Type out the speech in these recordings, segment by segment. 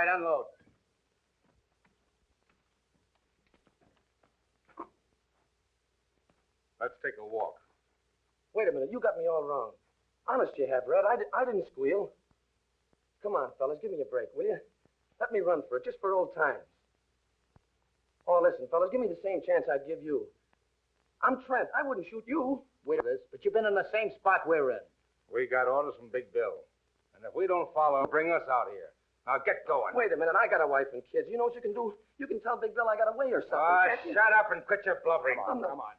right, unload. Let's take a walk. Wait a minute, you got me all wrong. Honest you have, Red. I didn't squeal. Come on, fellas, give me a break, will you? Let me run for it, just for old times. Oh, listen, fellas, give me the same chance I'd give you. I'm Trent. I wouldn't shoot you. Wait a minute, but you've been in the same spot we're in. We got orders from Big Bill. And if we don't follow, bring us out here. Now get going. Wait a minute, I got a wife and kids. You know what you can do? You can tell Big Bill I got away or something. Shut up and quit your blubbering. Come on.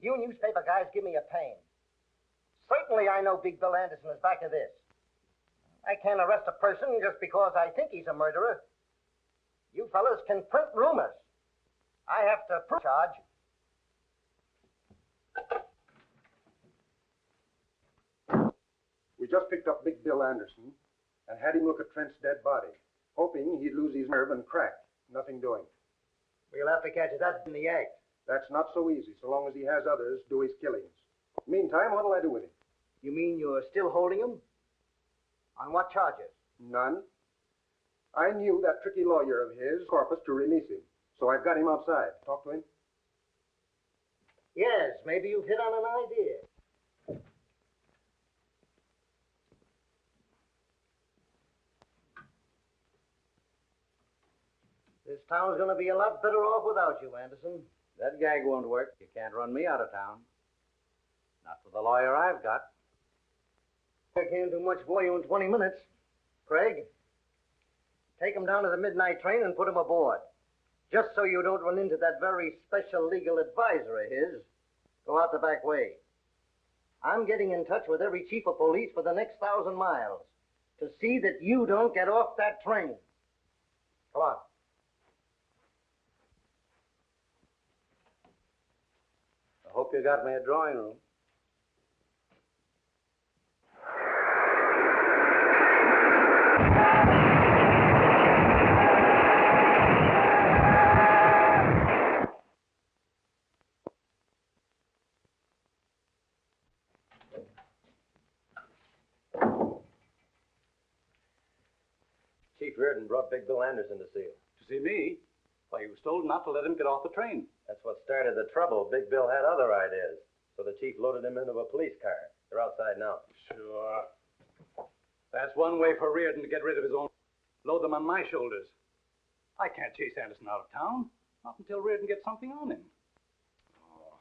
You newspaper guys give me a pain. Certainly I know Big Bill Anderson is back of this. I can't arrest a person just because I think he's a murderer. You fellas can print rumors. I have to prove charge. We just picked up Big Bill Anderson and had him look at Trent's dead body, hoping he'd lose his nerve and crack. Nothing doing. We'll have to catch that in the act. That's not so easy, so long as he has others do his killings. Meantime, what'll I do with him? You mean you're still holding him? On what charges? None. I knew that tricky lawyer of his, Corpus, to release him, so I've got him outside. Talk to him. Yes, maybe you've hit on an idea. This town's going to be a lot better off without you, Anderson. That gag won't work. You can't run me out of town. Not with the lawyer I've got. I can't do much for you in 20 minutes. Craig, take him down to the midnight train and put him aboard. Just so you don't run into that very special legal advisor of his. Go out the back way. I'm getting in touch with every chief of police for the next 1,000 miles to see that you don't get off that train. Come on. I hope you got me a drawing room. Chief Reardon brought Big Bill Anderson to see you. To see me? Why, you was told not to let him get off the train. That's what started the trouble. Big Bill had other ideas. So the chief loaded him into a police car. They're outside now. Sure. That's one way for Reardon to get rid of his own. Load them on my shoulders. I can't chase Anderson out of town. Not until Reardon gets something on him. Oh.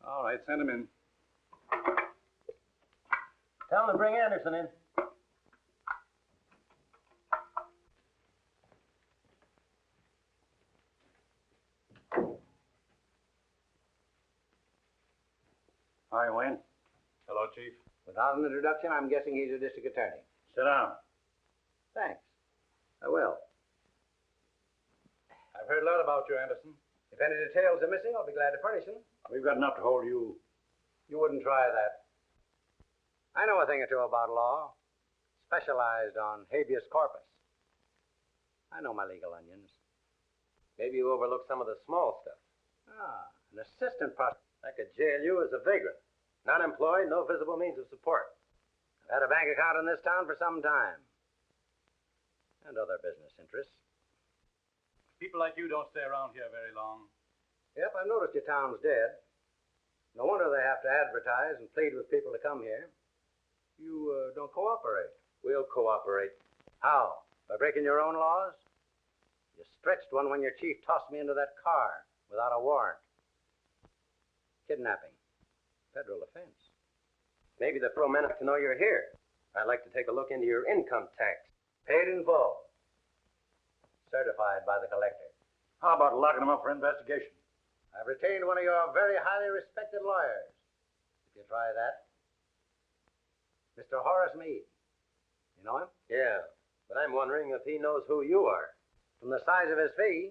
All right, send him in. Tell him to bring Anderson in. Hi, Wayne. Hello, Chief. Without an introduction, I'm guessing he's a district attorney. Sit down. Thanks. I will. I've heard a lot about you, Anderson. If any details are missing, I'll be glad to furnish them. We've got enough to hold you. You wouldn't try that. I know a thing or two about law. Specialized on habeas corpus. I know my legal onions. Maybe you overlooked some of the small stuff. Ah, an assistant prosecutor. I could jail you as a vagrant. Not employed, no visible means of support. I've had a bank account in this town for some time. And other business interests. People like you don't stay around here very long. Yep, I've noticed your town's dead. No wonder they have to advertise and plead with people to come here. You don't cooperate. We'll cooperate. How? By breaking your own laws? You stretched one when your chief tossed me into that car without a warrant. Kidnapping. Federal offense. Maybe the pro men have to know you're here. I'd like to take a look into your income tax. Paid in full. Certified by the collector. How about locking him up for investigation? I've retained one of your very highly respected lawyers. If you try that. Mr. Horace Meade. You know him? Yeah, but I'm wondering if he knows who you are. From the size of his fee,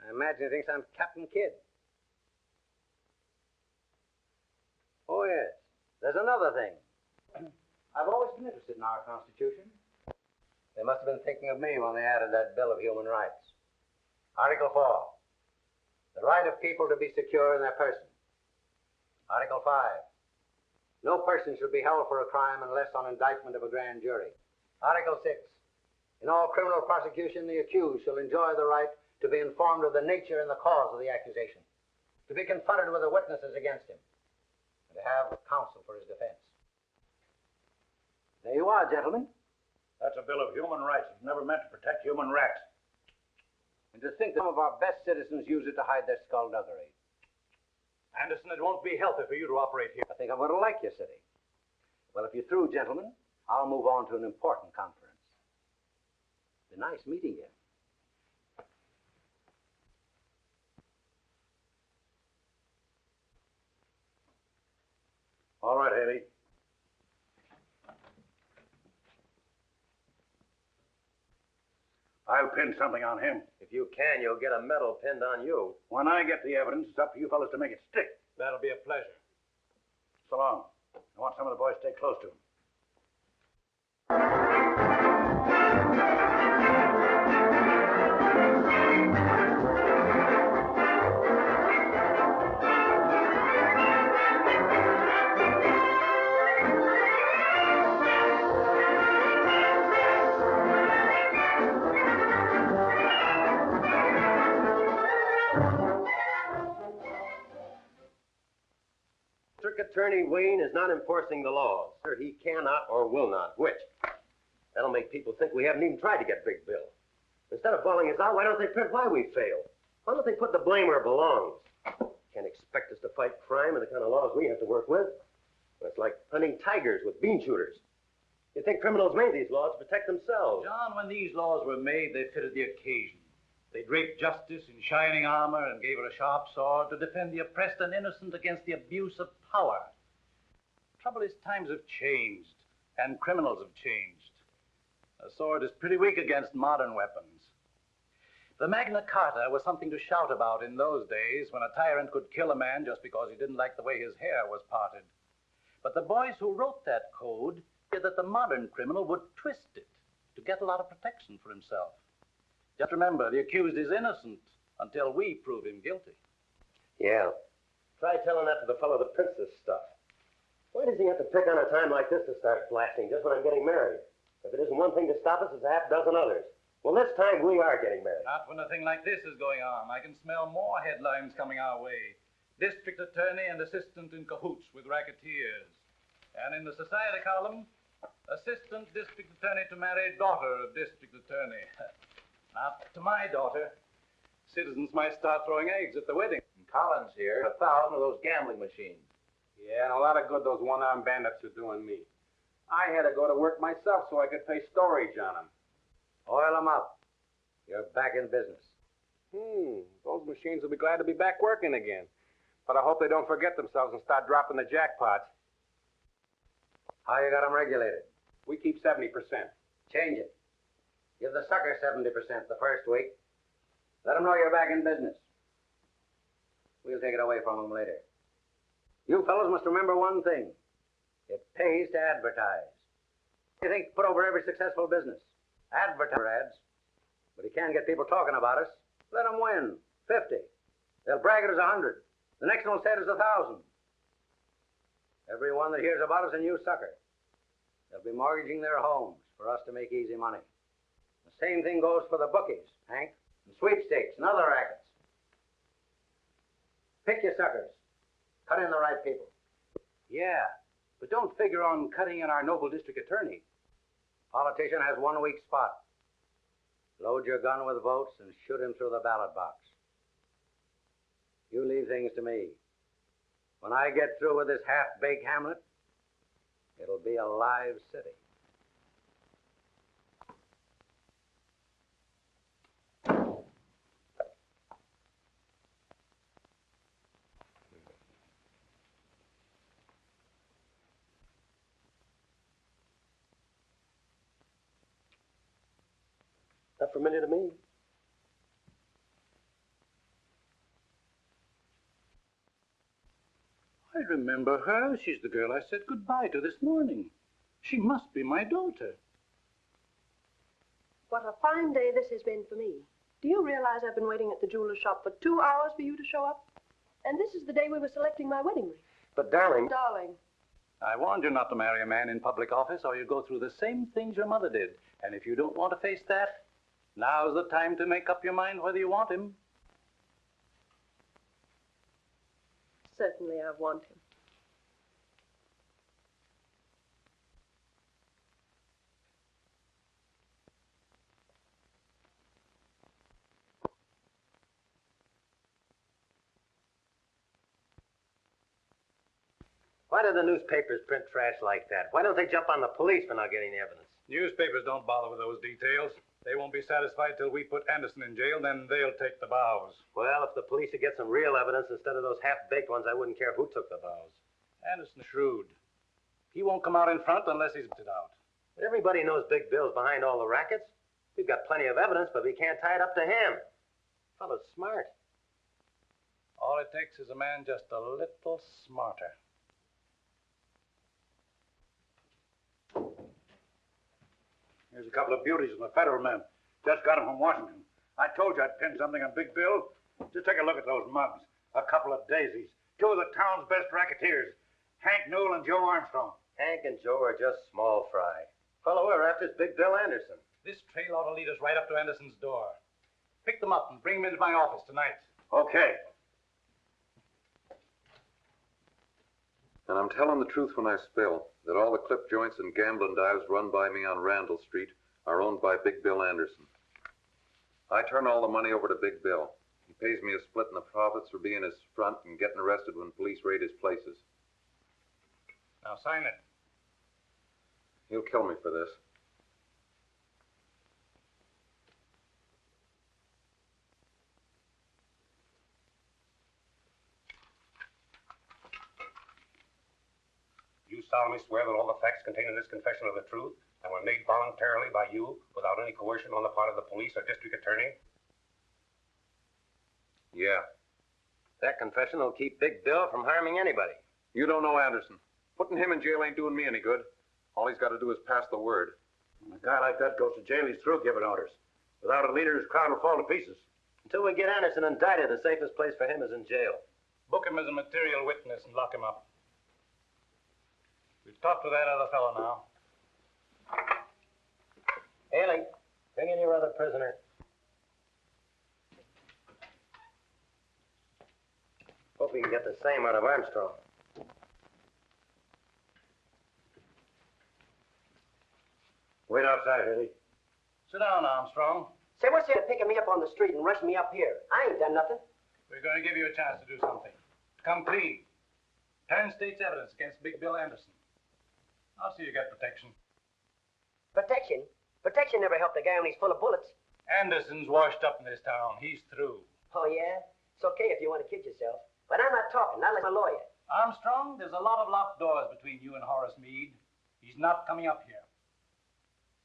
I imagine he thinks I'm Captain Kidd. Oh, yes. There's another thing. I've always been interested in our Constitution. They must have been thinking of me when they added that Bill of Human Rights. Article 4. The right of people to be secure in their person. Article 5. No person should be held for a crime unless on indictment of a grand jury. Article 6. In all criminal prosecution, the accused shall enjoy the right to be informed of the nature and the cause of the accusation, to be confronted with the witnesses against him, and to have counsel for his defense. There you are, gentlemen. That's a bill of human rights. It's never meant to protect human rats. And to think that some of our best citizens use it to hide their skullduggery. Anderson, it won't be healthy for you to operate here. I think I'm going to like your city. Well, if you're through, gentlemen, I'll move on to an important conference. It's been nice meeting you. All right, Haley. I'll pin something on him. If you can, you'll get a medal pinned on you. When I get the evidence, it's up to you fellas to make it stick. That'll be a pleasure. So long. I want some of the boys to stay close to him. District Attorney Wayne is not enforcing the laws. Sir, he cannot or will not. Which? That'll make people think we haven't even tried to get Big Bill. Instead of bawling us out, why don't they print why we failed? Why don't they put the blame where it belongs? Can't expect us to fight crime and the kind of laws we have to work with. It's like hunting tigers with bean shooters. You think criminals made these laws to protect themselves? John, when these laws were made, they fitted the occasion. They draped justice in shining armor and gave her a sharp sword to defend the oppressed and innocent against the abuse of power. Trouble is, times have changed, and criminals have changed. A sword is pretty weak against modern weapons. The Magna Carta was something to shout about in those days when a tyrant could kill a man just because he didn't like the way his hair was parted. But the boys who wrote that code said that the modern criminal would twist it to get a lot of protection for himself. Just remember, the accused is innocent until we prove him guilty. Yeah. Try telling that to the fellow that prints this stuff. Why does he have to pick on a time like this to start blasting just when I'm getting married? If it isn't one thing to stop us, it's a half dozen others. Well, this time we are getting married. Not when a thing like this is going on. I can smell more headlines coming our way. District attorney and assistant in cahoots with racketeers. And in the society column, assistant district attorney to marry daughter of district attorney. Not to my daughter. Citizens might start throwing eggs at the wedding. And Collins here, 1,000 of those gambling machines. Yeah, and a lot of good those one-armed bandits are doing me. I had to go to work myself so I could pay storage on them. Oil them up. You're back in business. Those machines will be glad to be back working again. But I hope they don't forget themselves and start dropping the jackpots. How you got them regulated? We keep 70%. Change it. Give the sucker 70% the first week. Let them know you're back in business. We'll take it away from them later. You fellows must remember one thing. It pays to advertise. You think put over every successful business. Advertise ads. But you can't get people talking about us. Let them win. 50. They'll brag it as 100. The next one will say it as 1,000. Everyone that hears about us a new sucker. They'll be mortgaging their homes for us to make easy money. The same thing goes for the bookies, Hank, and sweepstakes and other rackets. Pick your suckers. Cut in the right people. Yeah, but don't figure on cutting in our noble district attorney. Politician has one weak spot. Load your gun with votes and shoot him through the ballot box. You leave things to me. When I get through with this half-baked hamlet, it'll be a live city. Not familiar to me. I remember her. She's the girl I said goodbye to this morning. She must be my daughter. What a fine day this has been for me. Do you realize I've been waiting at the jeweler's shop for 2 hours for you to show up? And this is the day we were selecting my wedding ring. But, darling... Darling. I warned you not to marry a man in public office, or you'd go through the same things your mother did. And if you don't want to face that, now's the time to make up your mind whether you want him. Certainly I want him. Why do the newspapers print trash like that? Why don't they jump on the police for not getting the evidence? Newspapers don't bother with those details. They won't be satisfied till we put Anderson in jail, then they'll take the vows. Well, if the police would get some real evidence instead of those half-baked ones, I wouldn't care who took the vows. Anderson's shrewd. He won't come out in front unless he's it out. But everybody knows Big Bill's behind all the rackets. We've got plenty of evidence, but we can't tie it up to him. Fellow's smart. All it takes is a man just a little smarter. Here's a couple of beauties from the federal men. Just got them from Washington. I told you I'd pin something on Big Bill. Just take a look at those mugs. A couple of daisies. Two of the town's best racketeers. Hank Newell and Joe Armstrong. Hank and Joe are just small fry. Fellow we're after is Big Bill Anderson. This trail ought to lead us right up to Anderson's door. Pick them up and bring them into my office tonight. Okay. And I'm telling the truth when I spill that all the clip joints and gambling dives run by me on Randall Street are owned by Big Bill Anderson. I turn all the money over to Big Bill. He pays me a split in the profits for being his front and getting arrested when police raid his places. Now sign it. He'll kill me for this. You solemnly swear that all the facts contained in this confession are the truth and were made voluntarily by you without any coercion on the part of the police or district attorney? Yeah. That confession will keep Big Bill from harming anybody. You don't know Anderson. Putting him in jail ain't doing me any good. All he's got to do is pass the word. When a guy like that goes to jail, he's through giving orders. Without a leader, his crowd will fall to pieces. Until we get Anderson indicted, the safest place for him is in jail. Book him as a material witness and lock him up. We'll talk to that other fellow now. Haley, bring in your other prisoner. Hope we can get the same out of Armstrong. Wait outside, Haley. Sit down, Armstrong. Say, what's there to picking me up on the street and rushing me up here? I ain't done nothing. We're going to give you a chance to do something. Come clean. 10 states' evidence against Big Bill Anderson. I'll see you get protection. Protection? Protection never helped a guy when he's full of bullets. Anderson's washed up in this town. He's through. Oh, yeah? It's okay if you want to kid yourself. But I'm not talking, not like a lawyer. Armstrong, there's a lot of locked doors between you and Horace Meade. He's not coming up here.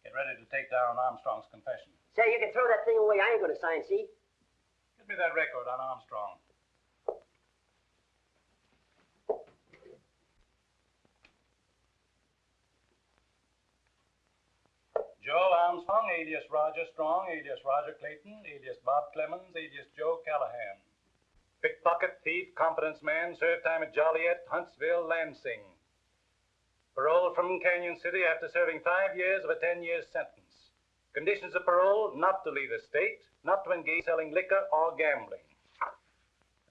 Get ready to take down Armstrong's confession. Say, you can throw that thing away. I ain't going to sign, see? Give me that record on Armstrong. Joe Armstrong, alias Roger Strong, alias Roger Clayton, alias Bob Clemens, alias Joe Callahan. Pickpocket, thief, confidence man, served time at Joliet, Huntsville, Lansing. Paroled from Canyon City after serving 5 years of a 10-year sentence. Conditions of parole, not to leave the state, not to engage selling liquor or gambling.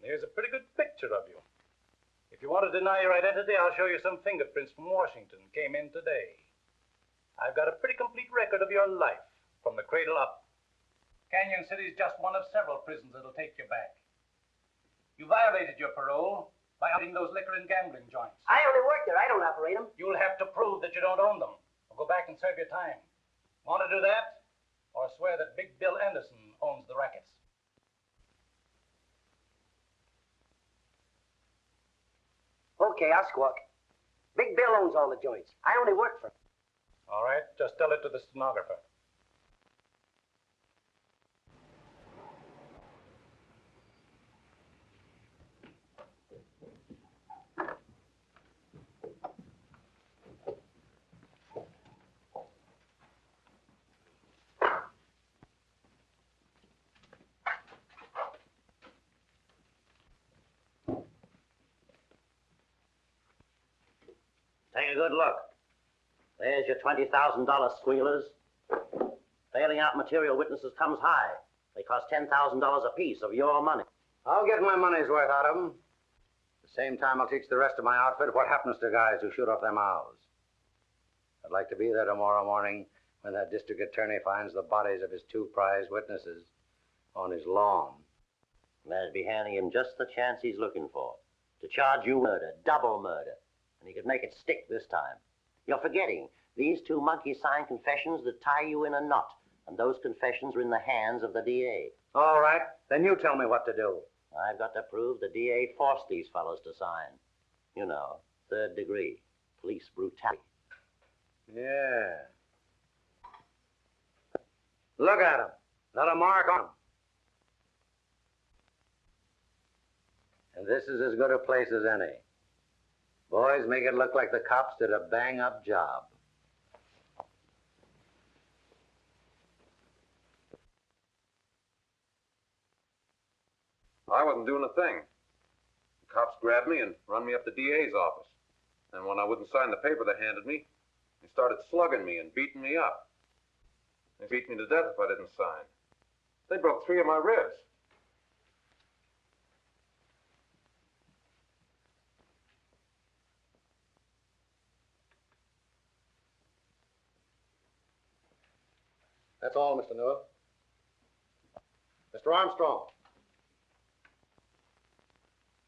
And here's a pretty good picture of you. If you want to deny your identity, I'll show you some fingerprints from Washington. Came in today. I've got a pretty complete record of your life, from the cradle up. Canyon City's just one of several prisons that'll take you back. You violated your parole by operating those liquor and gambling joints. I only work there. I don't operate them. You'll have to prove that you don't own them, or go back and serve your time. Want to do that? Or swear that Big Bill Anderson owns the rackets? Okay, I'll squawk. Big Bill owns all the joints. I only work for him. All right, just tell it to the stenographer. Take a good look. There's your $20,000 squealers. Bailing out material witnesses comes high. They cost $10,000 apiece of your money. I'll get my money's worth out of them. At the same time, I'll teach the rest of my outfit what happens to guys who shoot off their mouths. I'd like to be there tomorrow morning when that district attorney finds the bodies of his 2 prize witnesses on his lawn. That'd be handing him just the chance he's looking for. To charge you murder, double murder. And he could make it stick this time. You're forgetting, these 2 monkeys signed confessions that tie you in a knot. And those confessions are in the hands of the DA. All right, then you tell me what to do. I've got to prove the DA forced these fellows to sign. You know, 3rd degree, police brutality. Yeah. Look at them. Not a mark on them. And this is as good a place as any. Boys, make it look like the cops did a bang-up job. I wasn't doing a thing. The cops grabbed me and run me up the DA's office. And when I wouldn't sign the paper they handed me, they started slugging me and beating me up. They beat me to death if I didn't sign. They broke 3 of my ribs. That's all, Mr. Newell. Mr. Armstrong.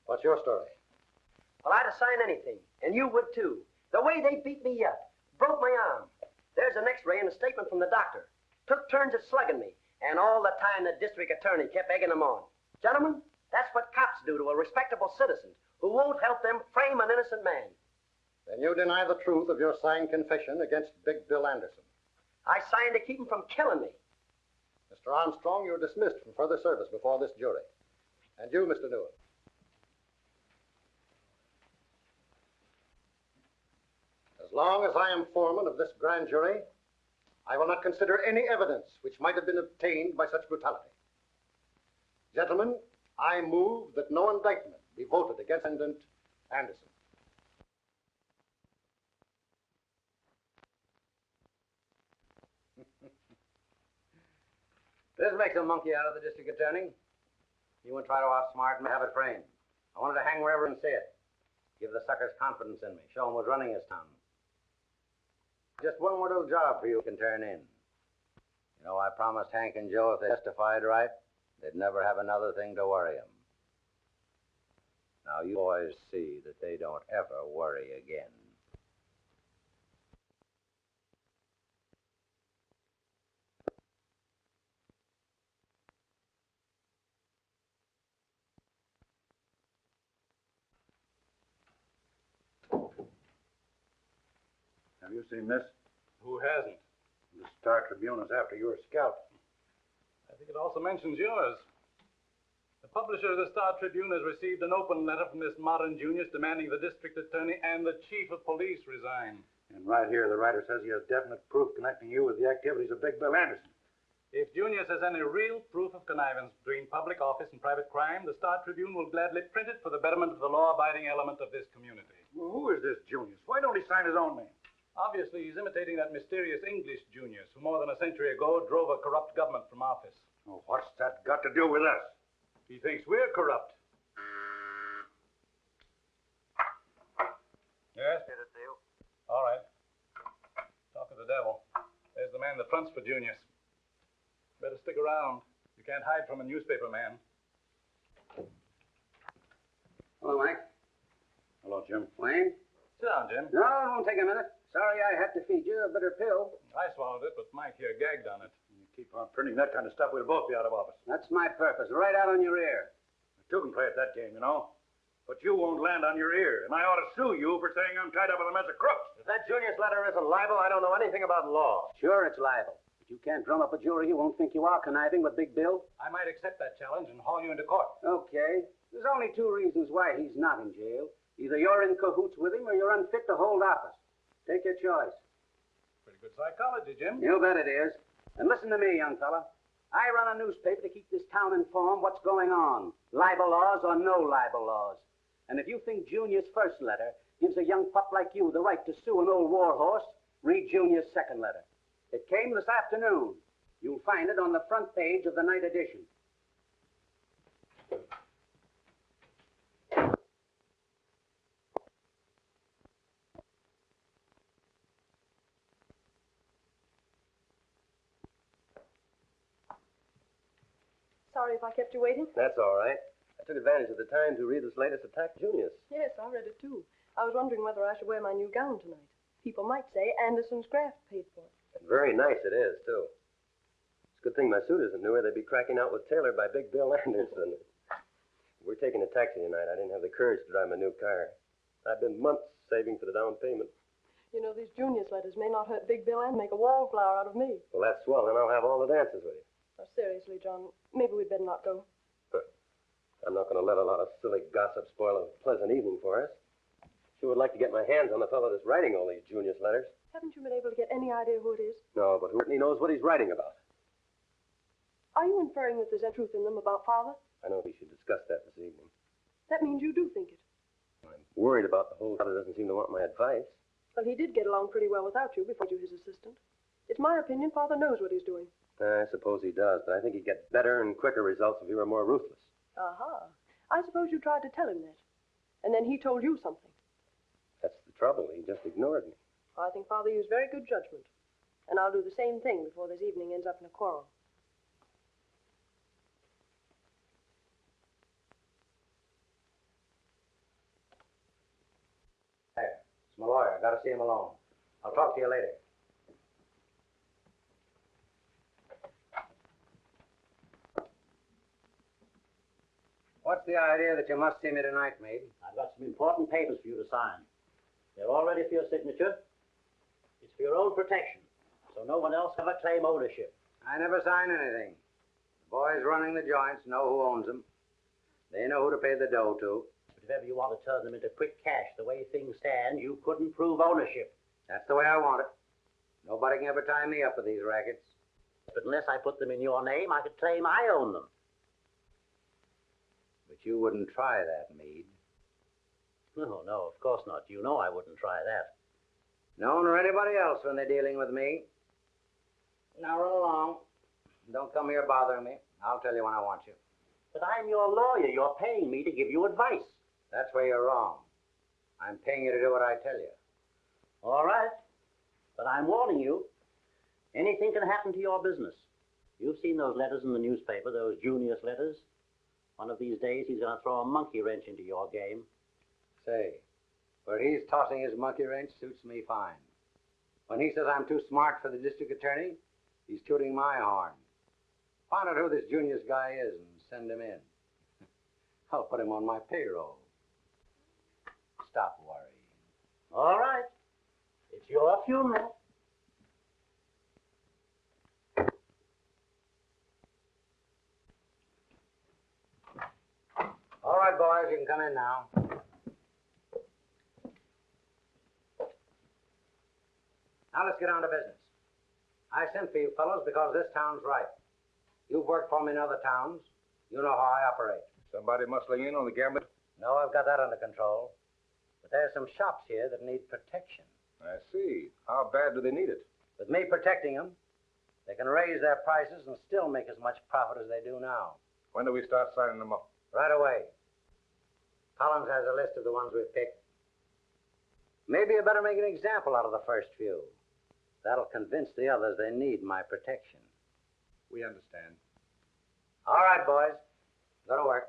What's your story? Well, I'd have signed anything, and you would too. The way they beat me up, broke my arm. There's an x-ray and a statement from the doctor. Took turns at slugging me, and all the time the district attorney kept egging them on. Gentlemen, that's what cops do to a respectable citizen who won't help them frame an innocent man. Then you deny the truth of your signed confession against Big Bill Anderson. I signed to keep him from killing me. Mr. Armstrong, you're dismissed from further service before this jury. And you, Mr. Newell. As long as I am foreman of this grand jury, I will not consider any evidence which might have been obtained by such brutality. Gentlemen, I move that no indictment be voted against defendant Anderson. This makes a monkey out of the district attorney. You won't try to outsmart me, have it framed. I wanted to hang wherever and see it. Give the suckers confidence in me. Show them who's running his town. Just one more little job for you can turn in. You know, I promised Hank and Joe if they testified right, they'd never have another thing to worry them. Now, you boys see that they don't ever worry again. Have you seen this? Who hasn't? The Star Tribune is after your scalp. I think it also mentions yours. The publisher of the Star Tribune has received an open letter from this modern Junius demanding the district attorney and the chief of police resign. And right here, the writer says he has definite proof connecting you with the activities of Big Bill Anderson. If Junius has any real proof of connivance between public office and private crime, the Star Tribune will gladly print it for the betterment of the law-abiding element of this community. Well, who is this Junius? Why don't he sign his own name? Obviously, he's imitating that mysterious English Junius who more than a century ago drove a corrupt government from office. Oh, what's that got to do with us? He thinks we're corrupt. Yes? Did it to you? All right. Talk of the devil. There's the man that fronts for Junius. Better stick around. You can't hide from a newspaper man. Hello, Mike. Hello, Jim. Wayne? Sit down, Jim. No, it won't take a minute. Sorry I had to feed you a bitter pill. I swallowed it, but Mike here gagged on it. You keep on printing that kind of stuff, we'll both be out of office. That's my purpose, right out on your ear. The two can play at that game, you know. But you won't land on your ear, and I ought to sue you for saying I'm tied up with a mess of crooks. If that Junius letter isn't libel, I don't know anything about law. Sure, it's libel. But you can't drum up a jury who won't think you are conniving with Big Bill. I might accept that challenge and haul you into court. Okay. There's only 2 reasons why he's not in jail. Either you're in cahoots with him or you're unfit to hold office. Take your choice. Pretty good psychology, Jim. You bet it is. And listen to me, young fella. I run a newspaper to keep this town informed what's going on. Libel laws or no libel laws. And if you think Junior's first letter gives a young pup like you the right to sue an old war horse, read Junior's second letter. It came this afternoon. You'll find it on the front page of the night edition. Sorry if I kept you waiting. That's all right. I took advantage of the time to read this latest attack, Junius. Yes, I read it too. I was wondering whether I should wear my new gown tonight. People might say Anderson's craft paid for it. And very nice it is, too. It's a good thing my suit isn't newer. They'd be cracking out with Taylor by Big Bill Anderson. We're taking a taxi tonight. I didn't have the courage to drive my new car. I've been months saving for the down payment. You know, these Junius letters may not hurt Big Bill and make a wallflower out of me. Well, that's swell. Then I'll have all the dances with you. Oh, seriously, John, maybe we'd better not go. I'm not going to let a lot of silly gossip spoil a pleasant evening for us. Sure would like to get my hands on the fellow that's writing all these Junius letters. Haven't you been able to get any idea who it is? No, but Whitney knows what he's writing about. Are you inferring that there's any truth in them about Father? I know we should discuss that this evening. That means you do think it. I'm worried about the whole Father doesn't seem to want my advice. Well, he did get along pretty well without you before you were his assistant. It's my opinion Father knows what he's doing. I suppose he does, but I think he'd get better and quicker results if he were more ruthless. Aha. I suppose you tried to tell him that. And then he told you something. That's the trouble. He just ignored me. I think Father used very good judgment. And I'll do the same thing before this evening ends up in a quarrel. There. It's my lawyer. I got to see him alone. I'll talk to you later. What's the idea that you must see me tonight, Meade? I've got some important papers for you to sign. They're all ready for your signature. It's for your own protection, so no one else ever claim ownership. I never sign anything. The boys running the joints know who owns them. They know who to pay the dough to. But if ever you want to turn them into quick cash the way things stand, you couldn't prove ownership. That's the way I want it. Nobody can ever tie me up with these rackets. But unless I put them in your name, I could claim I own them. But you wouldn't try that, Meade. No, of course not. You know I wouldn't try that. No one or anybody else when they're dealing with me. Now run along. Don't come here bothering me. I'll tell you when I want you. But I'm your lawyer. You're paying me to give you advice. That's where you're wrong. I'm paying you to do what I tell you. All right. But I'm warning you. Anything can happen to your business. You've seen those letters in the newspaper, those Junius letters. One of these days, he's going to throw a monkey wrench into your game. Say, where he's tossing his monkey wrench suits me fine. When he says I'm too smart for the district attorney, he's tooting my horn. Find out who this Junius guy is and send him in. I'll put him on my payroll. Stop worrying. All right. It's your funeral. All right, boys, you can come in now. Now let's get on to business. I sent for you fellows because this town's ripe. You've worked for me in other towns. You know how I operate. Somebody muscling in on the gambling? No, I've got that under control. But there's some shops here that need protection. I see. How bad do they need it? With me protecting them, they can raise their prices and still make as much profit as they do now. When do we start signing them up? Right away. Collins has a list of the ones we've picked. Maybe you better make an example out of the first few. That'll convince the others they need my protection. We understand. All right, boys. Go to work.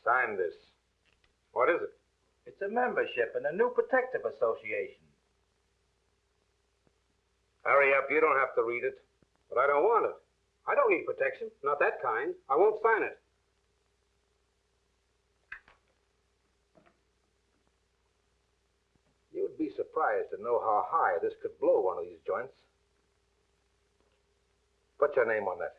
Sign this. What is it? It's a membership in a new protective association. Hurry up, you don't have to read it. But I don't want it. I don't need protection. Not that kind. I won't sign it. You'd be surprised to know how high this could blow one of these joints. Put your name on that.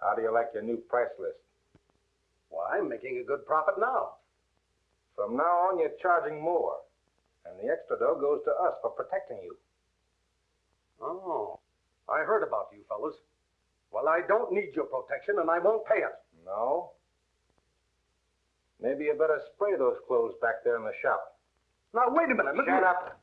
How do you like your new price list? Well, I'm making a good profit now. From now on, you're charging more. And the extra dough goes to us for protecting you. Oh, I heard about you fellas. Well, I don't need your protection, and I won't pay it. No? Maybe you better spray those clothes back there in the shop. Now, wait a minute. Shut up.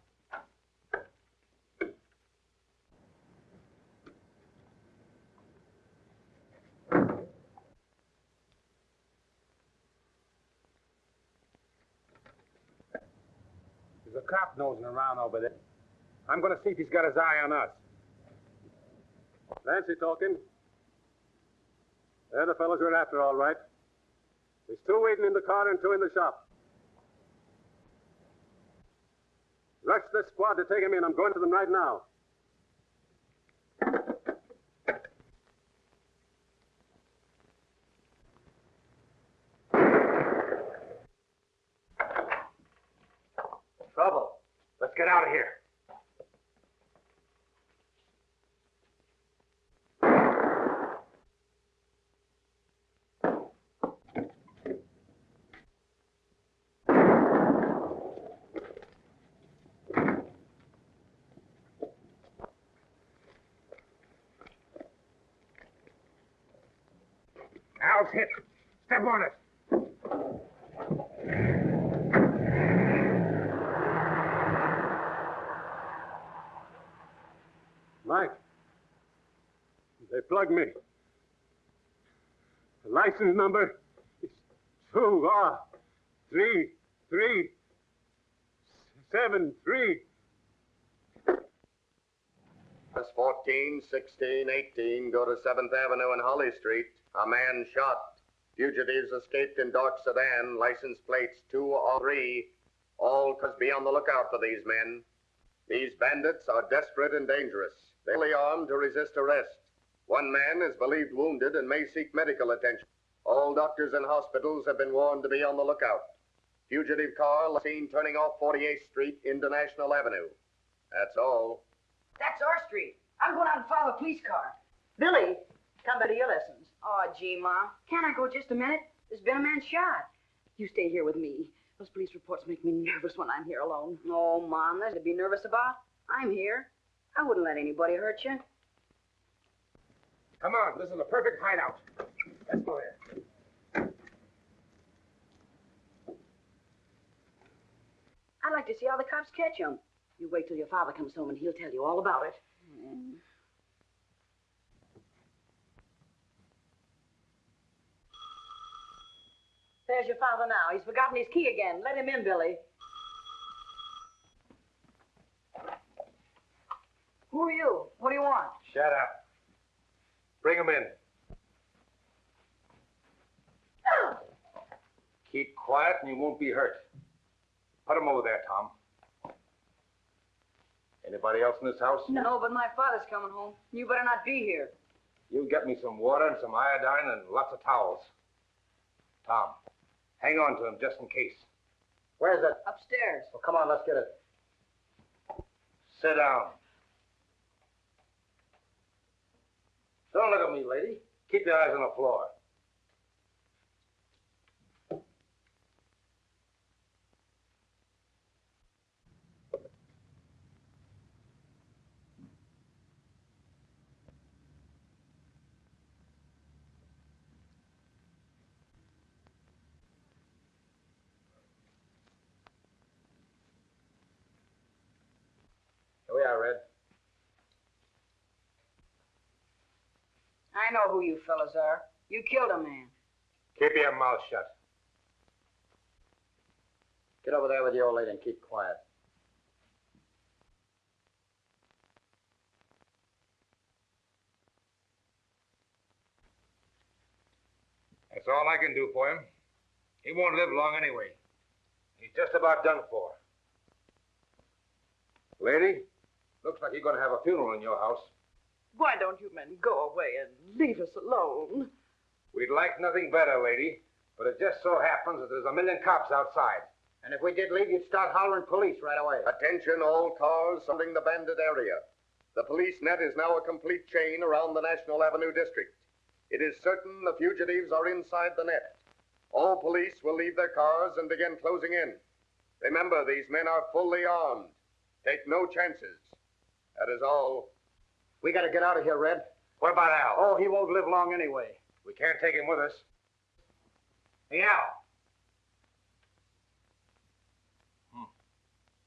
There's a cop nosing around over there. I'm going to see if he's got his eye on us. Nancy talking. They're the fellows we're after, all right. There's two waiting in the car and two in the shop. Rush this squad to take him in. I'm going to them right now. Trouble. Let's get out of here. Al's hit. Step on it. Mike, they plugged me. The license number is 2R3373. Bus 14, 16, 18 go to 7th Avenue and Holly Street. A man shot. Fugitives escaped in dark sedan, license plates 2 or 3. All must be on the lookout for these men. These bandits are desperate and dangerous. They're fully armed to resist arrest. One man is believed wounded and may seek medical attention. All doctors and hospitals have been warned to be on the lookout. Fugitive car seen turning off 48th Street into National Avenue. That's all. That's our street. I'm going out and follow a police car. Billy, come back to your lessons. Oh, gee, Ma. Can't I go just a minute? There's been a man shot. You stay here with me. Those police reports make me nervous when I'm here alone. Oh, Mom, there's to be nervous about. I'm here. I wouldn't let anybody hurt you. Come on, this is a perfect hideout. Let's go here. I'd like to see how the cops catch him. You wait till your father comes home and he'll tell you all about it. There's your father now. He's forgotten his key again. Let him in, Billy. Who are you? What do you want? Shut up. Bring him in. Keep quiet and you won't be hurt. Put him over there, Tom. Anybody else in this house? No, but my father's coming home. You better not be here. You get me some water and some iodine and lots of towels. Tom, hang on to him just in case. Where's it? Upstairs. Well, come on, let's get it. Sit down. Don't look at me, lady. Keep your eyes on the floor. Here we are, Red. I know who you fellas are. You killed a man. Keep your mouth shut. Get over there with the old lady and keep quiet. That's all I can do for him. He won't live long anyway. He's just about done for. Lady, looks like you're going to have a funeral in your house. Why don't you men go away and leave us alone? We'd like nothing better, lady, but it just so happens that there's a million cops outside. And if we did leave, you'd start hollering police right away. Attention all cars surrounding the bandit area. The police net is now a complete chain around the National Avenue district. It is certain the fugitives are inside the net. All police will leave their cars and begin closing in. Remember, these men are fully armed. Take no chances. That is all. We got to get out of here, Red. What about Al? Oh, he won't live long anyway. We can't take him with us. Hey, Al.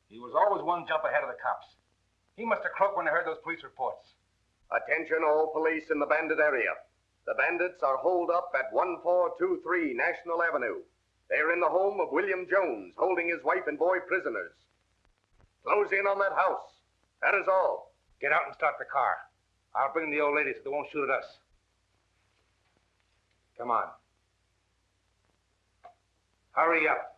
He was always one jump ahead of the cops. He must have croaked when they heard those police reports. Attention all police in the bandit area. The bandits are holed up at 1423 National Avenue. They are in the home of William Jones, holding his wife and boy prisoners. Close in on that house. That is all. Get out and start the car. I'll bring the old lady so they won't shoot at us. Come on. Hurry up.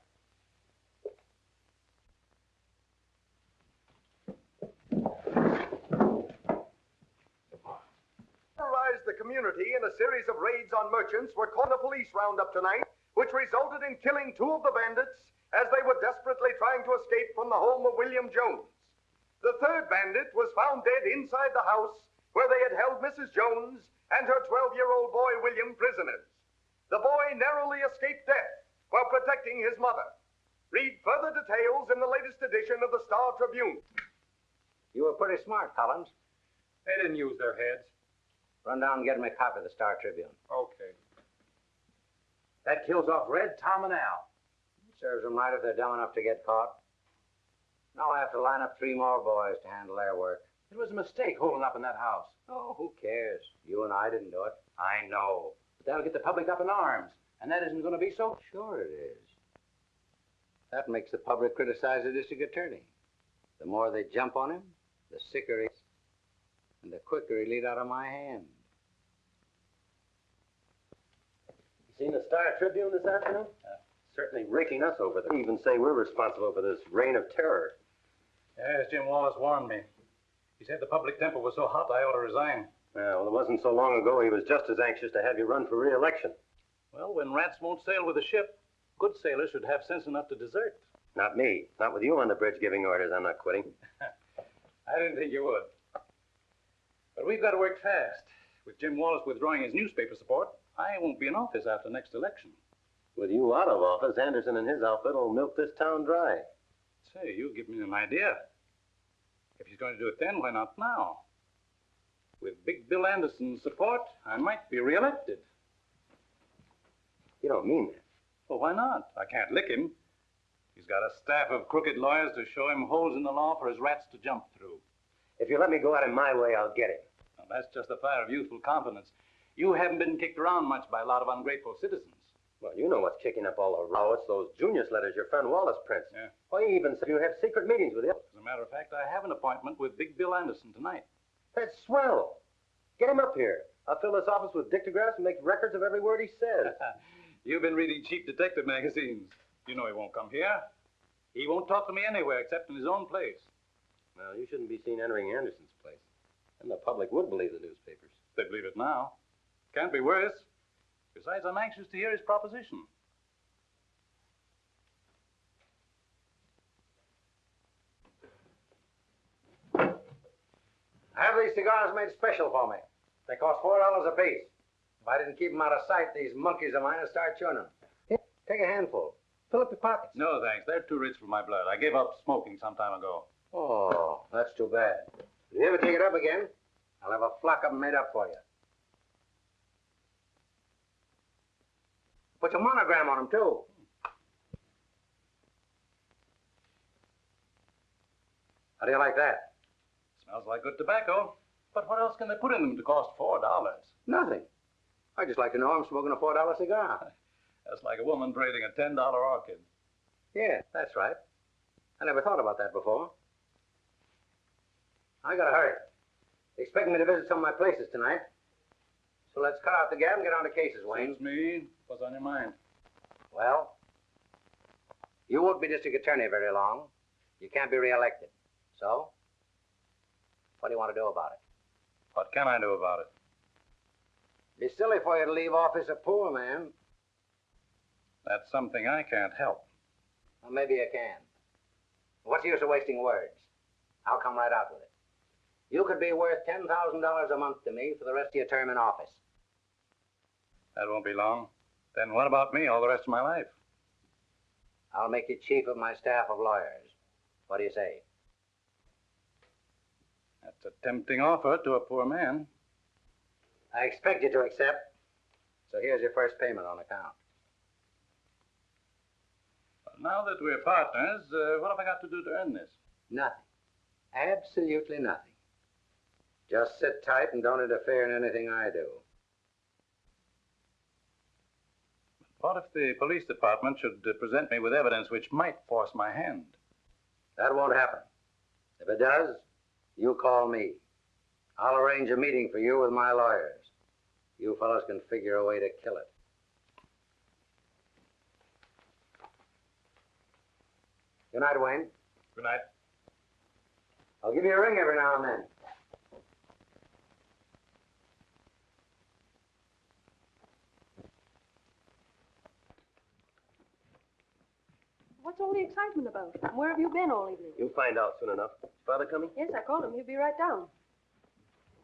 Terrorized the community in a series of raids on merchants were caught in a police roundup tonight, which resulted in killing 2 of the bandits as they were desperately trying to escape from the home of William Jones. The 3rd bandit was found dead inside the house where they had held Mrs. Jones and her 12-year-old boy William prisoners. The boy narrowly escaped death while protecting his mother. Read further details in the latest edition of the Star Tribune. You were pretty smart, Collins. They didn't use their heads. Run down and get him a copy of the Star Tribune. Okay. That kills off Red, Tom, and Al. Serves them right if they're dumb enough to get caught. Now I have to line up 3 more boys to handle their work. It was a mistake holding up in that house. Oh, who cares? You and I didn't do it. I know. But that'll get the public up in arms. And that isn't going to be so. Sure it is. That makes the public criticize the district attorney. The more they jump on him, the sicker he is. And the quicker he'll eat out of my hand. You seen the Star Tribune this afternoon? Certainly raking us over. They even say we're responsible for this reign of terror. Yes, Jim Wallace warned me. He said the public temper was so hot I ought to resign. Well, it wasn't so long ago he was just as anxious to have you run for re-election. Well, when rats won't sail with a ship, good sailors should have sense enough to desert. Not me. Not with you on the bridge giving orders. I'm not quitting. I didn't think you would. But we've got to work fast. With Jim Wallace withdrawing his newspaper support, I won't be in office after next election. With you out of office, Anderson and his outfit will milk this town dry. Say, you give me an idea. If he's going to do it then, why not now? With Big Bill Anderson's support, I might be re-elected. You don't mean that. Well, why not? I can't lick him. He's got a staff of crooked lawyers to show him holes in the law for his rats to jump through. If you let me go at him my way, I'll get him. Well, that's just the fire of youthful confidence. You haven't been kicked around much by a lot of ungrateful citizens. Well, you know what's kicking up all the row. It's those Junius letters your friend Wallace prints. Yeah. Why, he even said you have secret meetings with him. As a matter of fact, I have an appointment with Big Bill Anderson tonight. That's swell. Get him up here. I'll fill this office with dictographs and make records of every word he says. You've been reading cheap detective magazines. You know he won't come here. He won't talk to me anywhere except in his own place. Well, you shouldn't be seen entering Anderson's place. And the public would believe the newspapers. They believe it now. Can't be worse. Besides, I'm anxious to hear his proposition. I have these cigars made special for me. They cost $4 apiece. If I didn't keep them out of sight, these monkeys of mine would start chewing them. Here, take a handful. Fill up your pockets. No, thanks. They're too rich for my blood. I gave up smoking some time ago. Oh, that's too bad. If you ever take it up again, I'll have a flock of them made up for you. Put your monogram on them, too. How do you like that? Smells like good tobacco. But what else can they put in them to cost $4? Nothing. I just like to know I'm smoking a $4 cigar. That's like a woman braiding a $10 orchid. Yeah, that's right. I never thought about that before. I gotta hurry. They're expecting me to visit some of my places tonight. So let's cut out the gab and get on to cases, Wayne. Suits me. What's on your mind? Well, you won't be district attorney very long. You can't be re-elected. So, what do you want to do about it? What can I do about it? It'd be silly for you to leave office a poor man. That's something I can't help. Well, maybe you can. What's the use of wasting words? I'll come right out with it. You could be worth $10,000 a month to me for the rest of your term in office. That won't be long. Then what about me all the rest of my life? I'll make you chief of my staff of lawyers. What do you say? That's a tempting offer to a poor man. I expect you to accept. So here's your first payment on account. Well, now that we're partners, what have I got to do to earn this? Nothing. Absolutely nothing. Just sit tight and don't interfere in anything I do. What if the police department should present me with evidence which might force my hand? That won't happen. If it does, you call me. I'll arrange a meeting for you with my lawyers. You fellows can figure a way to kill it. Good night, Wayne. Good night. I'll give you a ring every now and then. What's all the excitement about? Where have you been all evening? You'll find out soon enough. Is Father coming? Yes, I called him. He'll be right down.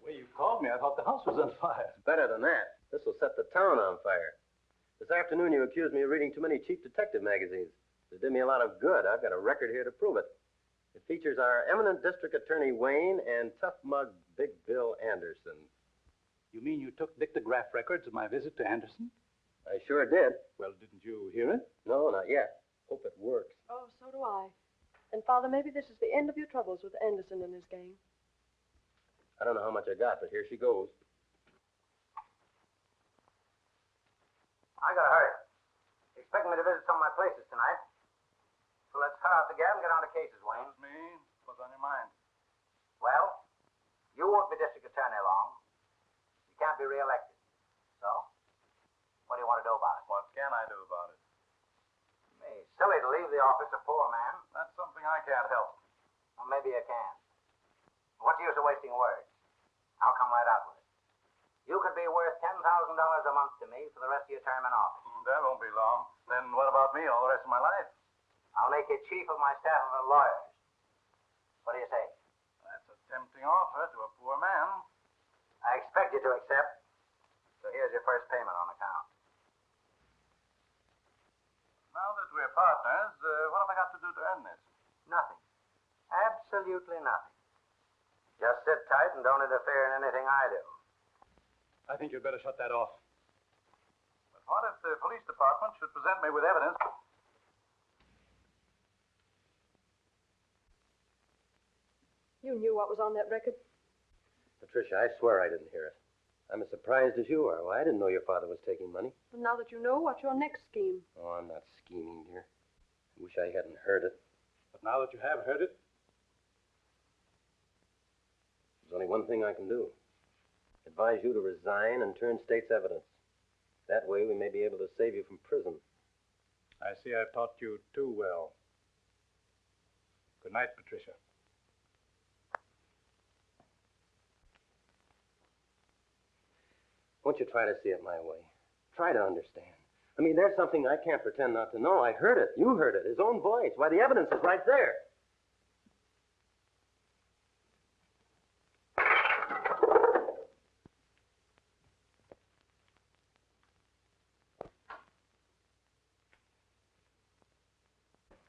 The way you called me, I thought the house was on fire. Better than that. This will set the town on fire. This afternoon you accused me of reading too many cheap detective magazines. It did me a lot of good. I've got a record here to prove it. It features our eminent district attorney Wayne and tough mug Big Bill Anderson. You mean you took dictograph records of my visit to Anderson? I sure did. Well, didn't you hear it? No, not yet. Hope it works. Oh, so do I. And, Father, maybe this is the end of your troubles with Anderson and his gang. I don't know how much I got, but here she goes. I gotta hurry. Expecting me to visit some of my places tonight. So let's cut out the gab and get on to cases, Wayne. That's me. What's on your mind? Well, you won't be district attorney long. You can't be reelected. So, what do you want to do about it? What can I do about it? It's silly to leave the office a poor man. That's something I can't help. Well, maybe you can. What's the use of wasting words? I'll come right out with it. You could be worth $10,000 a month to me for the rest of your term in office. That won't be long. Then what about me all the rest of my life? I'll make you chief of my staff of lawyers. What do you say? That's a tempting offer to a poor man. I expect you to accept. So here's your first payment on account. Now that we're partners, what have I got to do to earn this? Nothing. Absolutely nothing. Just sit tight and don't interfere in anything I do. I think you'd better shut that off. But what if the police department should present me with evidence? You knew what was on that record? Patricia, I swear I didn't hear it. I'm as surprised as you are. Why, I didn't know your father was taking money. And now that you know, what's your next scheme? Oh, I'm not scheming, dear. I wish I hadn't heard it. But now that you have heard it? There's only one thing I can do. Advise you to resign and turn state's evidence. That way we may be able to save you from prison. I see I've taught you too well. Good night, Patricia. Won't you try to see it my way? Try to understand. I mean, there's something I can't pretend not to know. I heard it. You heard it. His own voice. Why, the evidence is right there.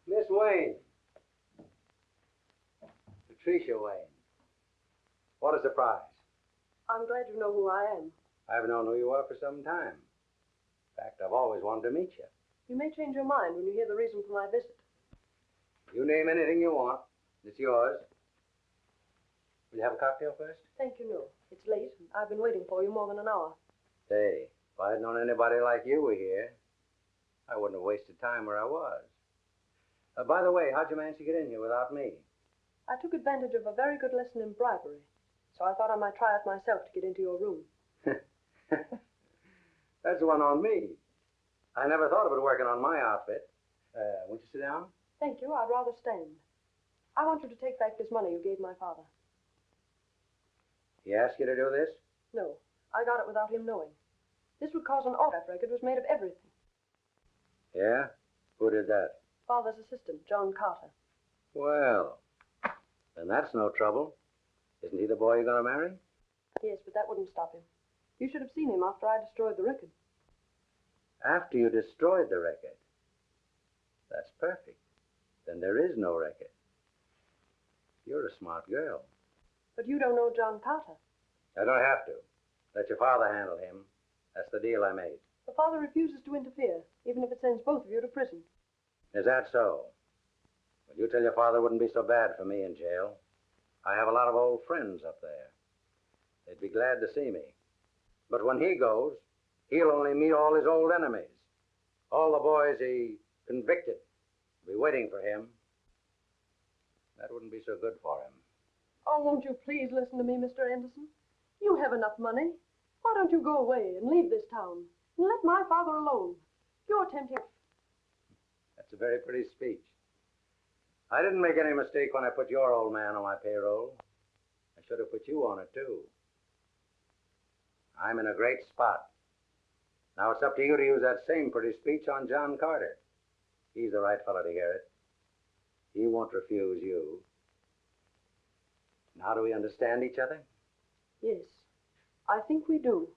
Miss Wayne. Patricia Wayne. What a surprise. I'm glad you know who I am. I've known who you are for some time. In fact, I've always wanted to meet you. You may change your mind when you hear the reason for my visit. You name anything you want. It's yours. Will you have a cocktail first? Thank you, no. It's late, and I've been waiting for you more than an hour. Say, if I'd known anybody like you were here, I wouldn't have wasted time where I was. By the way, how'd you manage to get in here without me? I took advantage of a very good lesson in bribery, so I thought I might try it myself to get into your room. That's one on me. I never thought of it working on my outfit. Won't you sit down? Thank you. I'd rather stand. I want you to take back this money you gave my father. He asked you to do this? No, I got it without him knowing. This would cause an autograph record was made of everything. Yeah? Who did that? Father's assistant, John Carter. Well, then that's no trouble. Isn't he the boy you're going to marry? Yes, but that wouldn't stop him. You should have seen him after I destroyed the record. After you destroyed the record. That's perfect. Then there is no record. You're a smart girl. But you don't know John Carter. I don't have to. Let your father handle him. That's the deal I made. The father refuses to interfere, even if it sends both of you to prison. Is that so? Well, you tell your father it wouldn't be so bad for me in jail. I have a lot of old friends up there. They'd be glad to see me. But when he goes, he'll only meet all his old enemies. All the boys he convicted will be waiting for him. That wouldn't be so good for him. Oh, won't you please listen to me, Mr. Anderson? You have enough money. Why don't you go away and leave this town and let my father alone? You're tempting... That's a very pretty speech. I didn't make any mistake when I put your old man on my payroll. I should have put you on it, too. I'm in a great spot. Now it's up to you to use that same pretty speech on John Carter. He's the right fellow to hear it. He won't refuse you. Now do we understand each other? Yes, I think we do.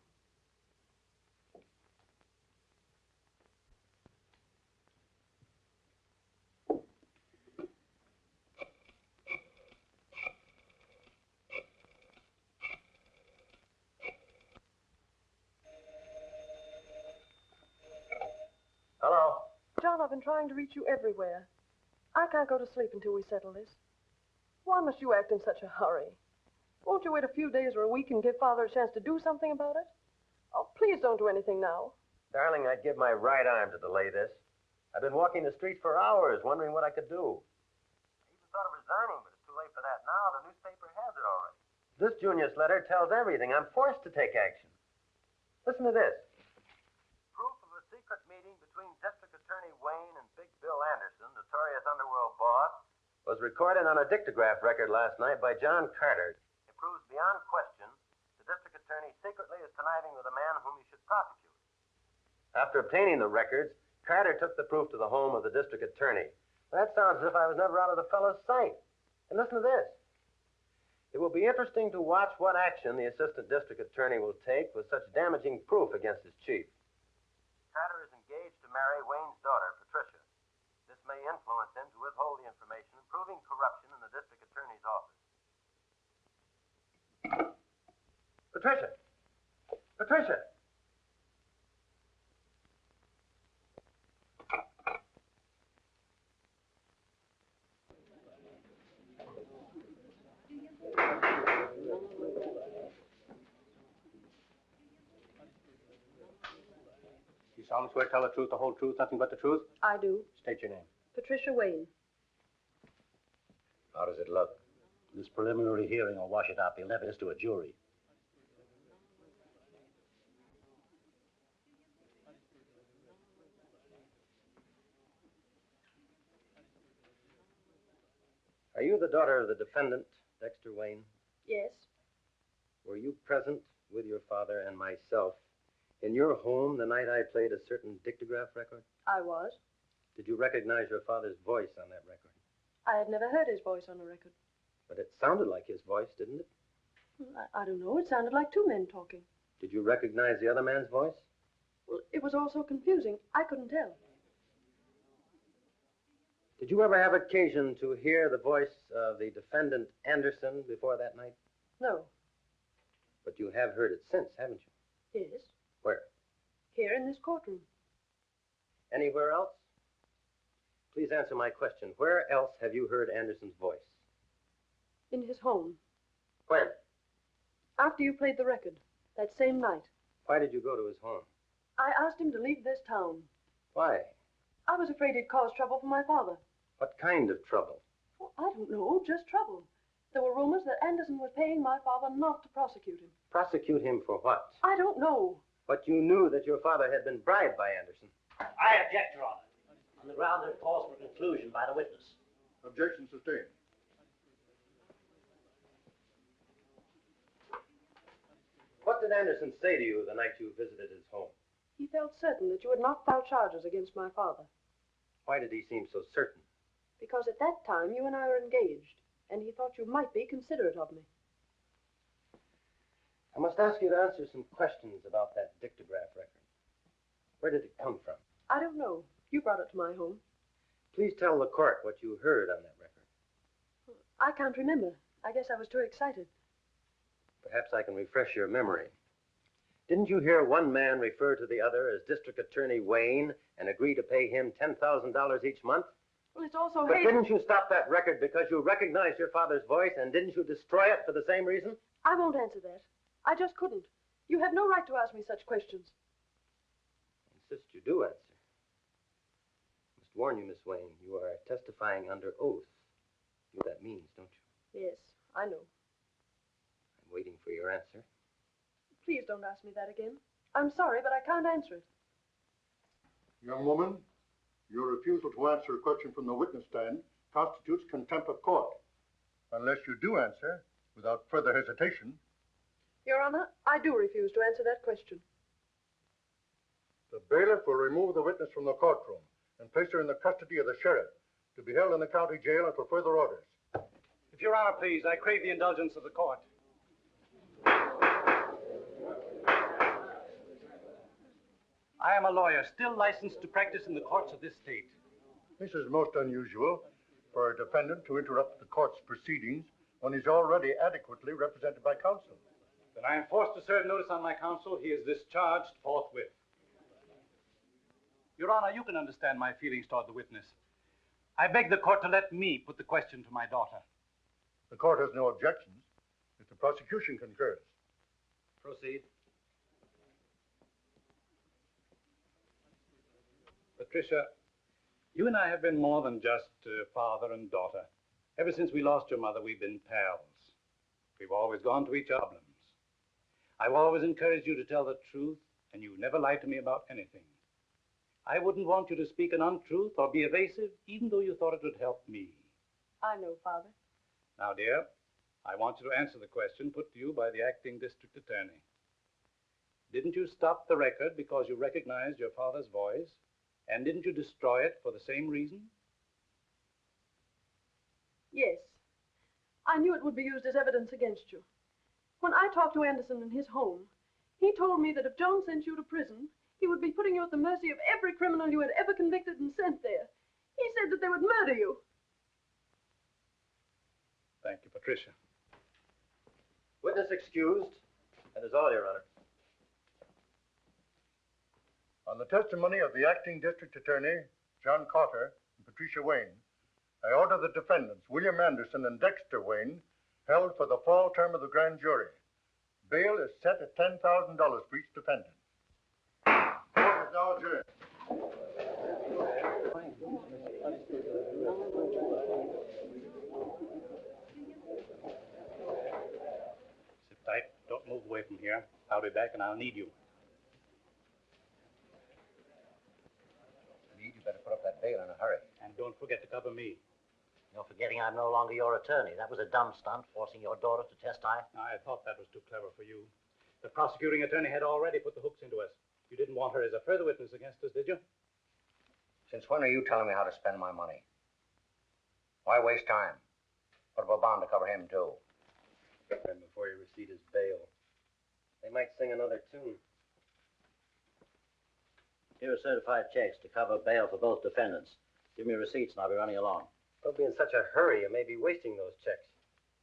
Hello? John, I've been trying to reach you everywhere. I can't go to sleep until we settle this. Why must you act in such a hurry? Won't you wait a few days or a week and give Father a chance to do something about it? Oh, please don't do anything now. Darling, I'd give my right arm to delay this. I've been walking the streets for hours, wondering what I could do. I even thought of resigning, but it's too late for that now. The newspaper has it already. This Junius letter tells everything. I'm forced to take action. Listen to this. Proof of a secret meeting between District Attorney Wayne and Big Bill Anderson, notorious underworld boss, was recorded on a dictograph record last night by John Carter. It proves beyond question the district attorney secretly is conniving with a man whom he should prosecute. After obtaining the records, Carter took the proof to the home of the district attorney. That sounds as if I was never out of the fellow's sight. And listen to this. It will be interesting to watch what action the assistant district attorney will take with such damaging proof against his chief. Carter is engaged to marry Wayne's daughter, Patricia. This may influence him to withhold the information, proving corruption in the district attorney's office. Patricia! Patricia! You solemnly swear to tell the truth, the whole truth, nothing but the truth? I do. State your name. Patricia Wayne. How does it look? This preliminary hearing will wash it up. He'll never to a jury. Are you the daughter of the defendant, Dexter Wayne? Yes. Were you present with your father and myself in your home the night I played a certain dictograph record? I was. Did you recognize your father's voice on that record? I had never heard his voice on a record. But it sounded like his voice, didn't it? I don't know. It sounded like two men talking. Did you recognize the other man's voice? Well, it was all so confusing. I couldn't tell. Did you ever have occasion to hear the voice of the defendant Anderson before that night? No. But you have heard it since, haven't you? Yes. Where? Here in this courtroom. Anywhere else? Please answer my question. Where else have you heard Anderson's voice? In his home. When? After you played the record. That same night. Why did you go to his home? I asked him to leave this town. Why? I was afraid he'd cause trouble for my father. What kind of trouble? Well, I don't know. Just trouble. There were rumors that Anderson was paying my father not to prosecute him. Prosecute him for what? I don't know. But you knew that your father had been bribed by Anderson. I object, Your Honor. On the ground there's cause for conclusion by the witness. Objection sustained. What did Anderson say to you the night you visited his home? He felt certain that you had not filed charges against my father. Why did he seem so certain? Because at that time you and I were engaged, and he thought you might be considerate of me. I must ask you to answer some questions about that dictograph record. Where did it come from? I don't know. You brought it to my home. Please tell the court what you heard on that record. I can't remember. I guess I was too excited. Perhaps I can refresh your memory. Didn't you hear one man refer to the other as District Attorney Wayne and agree to pay him $10,000 each month? Well, it's also But didn't you stop that record because you recognized your father's voice, and didn't you destroy it for the same reason? I won't answer that. I just couldn't. You have no right to ask me such questions. I insist you do answer. I must warn you, Miss Wayne, you are testifying under oath. You know what that means, don't you? Yes, I know. I'm waiting for your answer. Please don't ask me that again. I'm sorry, but I can't answer it. Young woman, your refusal to answer a question from the witness stand constitutes contempt of court. Unless you do answer, without further hesitation. Your Honor, I do refuse to answer that question. The bailiff will remove the witness from the courtroom and place her in the custody of the sheriff to be held in the county jail until further orders. If Your Honor, please, I crave the indulgence of the court. I am a lawyer, still licensed to practice in the courts of this state. This is most unusual for a defendant to interrupt the court's proceedings when he's already adequately represented by counsel. Then I am forced to serve notice on my counsel. He is discharged forthwith. Your Honor, you can understand my feelings toward the witness. I beg the court to let me put the question to my daughter. The court has no objections if the prosecution concurs. Proceed. Patricia, you and I have been more than just father and daughter. Ever since we lost your mother, we've been pals. We've always gone to each other's problems. I've always encouraged you to tell the truth, and you never lied to me about anything. I wouldn't want you to speak an untruth or be evasive, even though you thought it would help me. I know, Father. Now, dear, I want you to answer the question put to you by the acting district attorney. Didn't you stop the record because you recognized your father's voice? And didn't you destroy it for the same reason? Yes. I knew it would be used as evidence against you. When I talked to Anderson in his home, he told me that if John sent you to prison, he would be putting you at the mercy of every criminal you had ever convicted and sent there. He said that they would murder you. Thank you, Patricia. Witness excused. That is all, Your Honor. On the testimony of the acting district attorney, John Carter, and Patricia Wayne, I order the defendants, William Anderson and Dexter Wayne, held for the fall term of the grand jury. Bail is set at $10,000 for each defendant. Court is now adjourned. Sit tight. Don't move away from here. I'll be back and I'll need you. You better put up that bail in a hurry. And don't forget to cover me. You're forgetting I'm no longer your attorney. That was a dumb stunt, forcing your daughter to testify. I thought that was too clever for you. The prosecuting attorney had already put the hooks into us. You didn't want her as a further witness against us, did you? Since when are you telling me how to spend my money? Why waste time? Put up a bond to cover him, too. And before you receipt his bail. They might sing another tune. Here are certified checks to cover bail for both defendants. Give me receipts and I'll be running along. Don't be in such a hurry. You may be wasting those checks.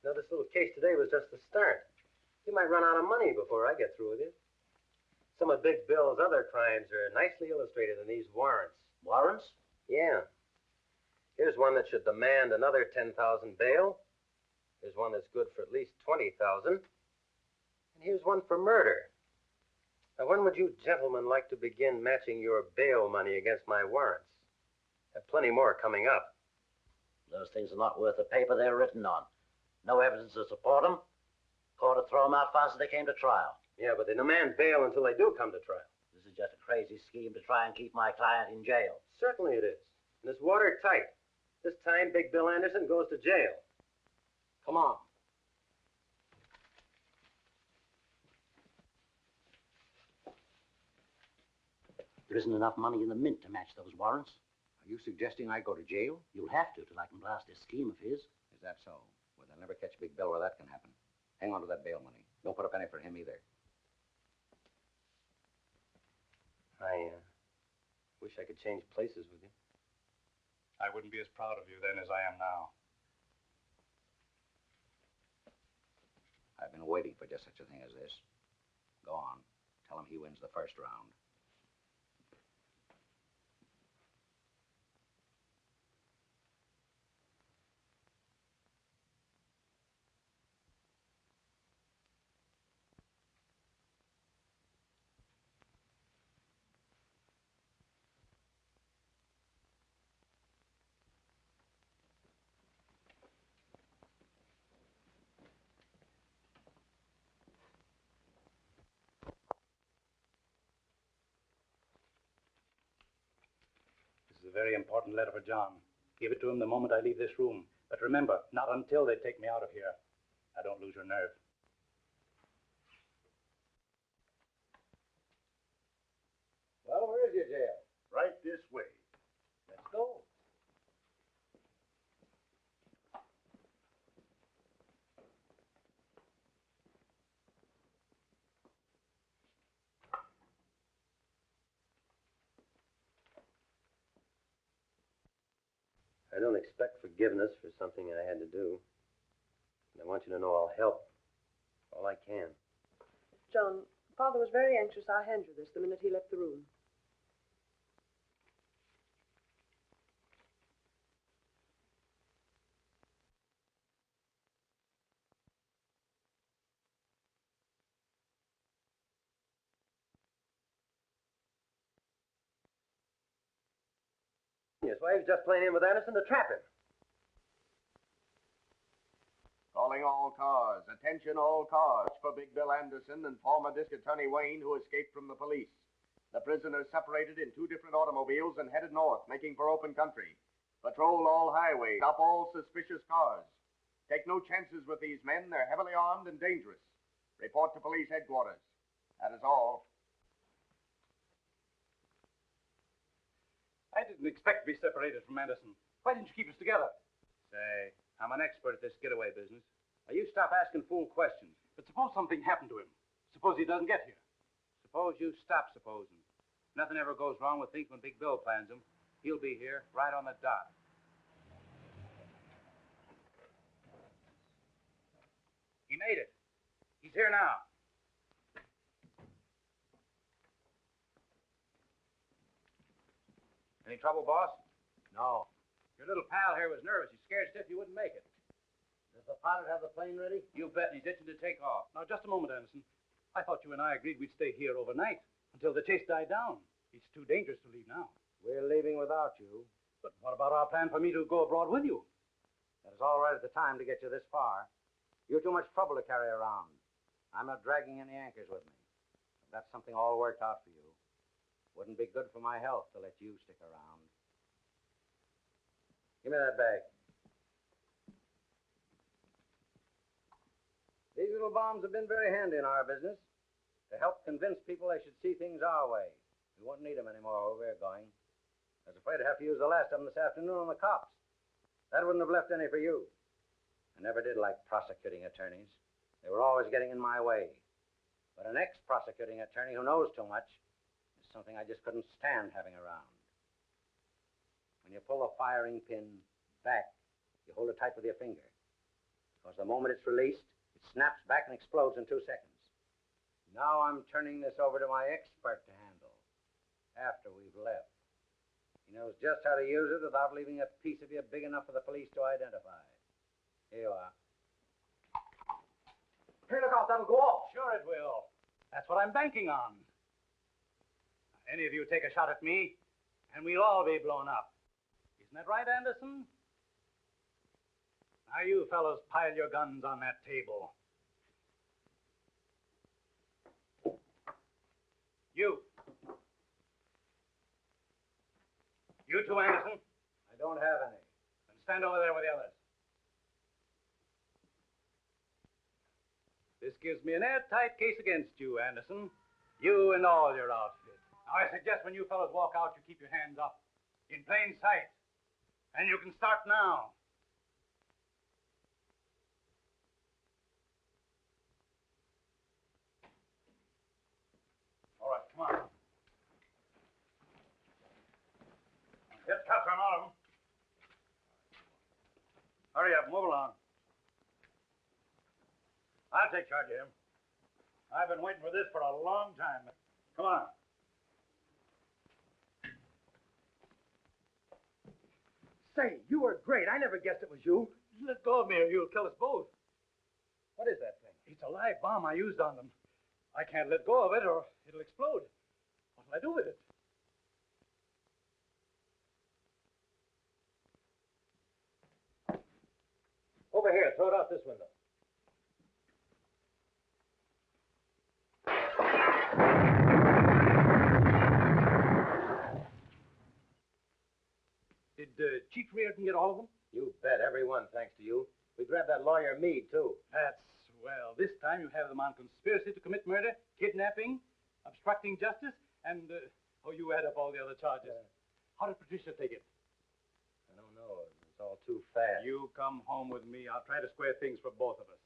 You know, this little case today was just the start. You might run out of money before I get through with you. Some of Big Bill's other crimes are nicely illustrated in these warrants. Warrants? Yeah. Here's one that should demand another $10,000 bail. Here's one that's good for at least $20,000. And here's one for murder. Now, when would you gentlemen like to begin matching your bail money against my warrants? Have plenty more coming up. Those things are not worth the paper they're written on. No evidence to support them. Court will throw them out fast as they came to trial. Yeah, but they demand bail until they do come to trial. This is just a crazy scheme to try and keep my client in jail. Certainly it is. And it's watertight. This time, Big Bill Anderson goes to jail. Come on. There isn't enough money in the mint to match those warrants. Are you suggesting I go to jail? You'll have to till I can blast this scheme of his. Is that so? Well, they'll never catch Big Bill where that can happen. Hang on to that bail money. Don't put up any for him either. Wish I could change places with you. I wouldn't be as proud of you then as I am now. I've been waiting for just such a thing as this. Go on. Tell him he wins the first round. This is a very important letter for John. Give it to him the moment I leave this room. But remember, not until they take me out of here. Now, don't lose your nerve. Well, where is your jail? Right this way. Let's go. I don't expect forgiveness for something I had to do. And I want you to know I'll help all I can. John, Father was very anxious I'll hand you this the minute he left the room. Yes, why, he was just playing in with Anderson to trap him. Calling all cars. Attention all cars for Big Bill Anderson and former District Attorney Wayne, who escaped from the police. The prisoners separated in 2 different automobiles and headed north, making for open country. Patrol all highways. Stop all suspicious cars. Take no chances with these men. They're heavily armed and dangerous. Report to police headquarters. That is all. I didn't expect to be separated from Anderson. Why didn't you keep us together? Say, I'm an expert at this getaway business. Now, you stop asking fool questions. But suppose something happened to him. Suppose he doesn't get here. Suppose you stop supposing. Nothing ever goes wrong with things when Big Bill plans them. He'll be here, right on the dot. He made it. He's here now. Any trouble, boss? No. Your little pal here was nervous. He's scared stiff you wouldn't make it. Does the pilot have the plane ready? You bet, and he's itching to take off. Now, just a moment, Anderson. I thought you and I agreed we'd stay here overnight until the chase died down. It's too dangerous to leave now. We're leaving without you. But what about our plan for me to go abroad with you? That was all right at the time to get you this far. You're too much trouble to carry around. I'm not dragging any anchors with me. If that's something all worked out for you. Wouldn't be good for my health to let you stick around. Give me that bag. These little bombs have been very handy in our business to help convince people they should see things our way. We won't need them anymore where we're going. I was afraid I'd have to use the last of them this afternoon on the cops. That wouldn't have left any for you. I never did like prosecuting attorneys. They were always getting in my way. But an ex-prosecuting attorney who knows too much is something I just couldn't stand having around. When you pull the firing pin back, you hold it tight with your finger. Because the moment it's released, it snaps back and explodes in 2 seconds. Now I'm turning this over to my expert to handle after we've left. He knows just how to use it without leaving a piece of you big enough for the police to identify. Here you are. Hey, look out, that'll go off. Sure it will. That's what I'm banking on. Now, any of you take a shot at me, and we'll all be blown up. Isn't that right, Anderson? Now, you fellows pile your guns on that table. You. You too, Anderson. I don't have any. Then stand over there with the others. This gives me an airtight case against you, Anderson. You and all your outfit. Now, I suggest when you fellows walk out, you keep your hands up. In plain sight. And you can start now. All right, come on. Hurry up, move along. I'll take charge of him. I've been waiting for this for a long time. Come on. Say, you were great. I never guessed it was you. Let go of me or you'll kill us both. What is that thing? It's a live bomb I used on them. I can't let go of it or it'll explode. What'll I do with it? Over here. Throw it out this window. Did Chief Reardon get all of them? You bet. Every one, thanks to you. We grabbed that lawyer Meade, too. That's swell. This time you have them on conspiracy to commit murder, kidnapping, obstructing justice, and, you add up all the other charges. How did Patricia take it? I don't know. It's all too fast. You come home with me. I'll try to square things for both of us.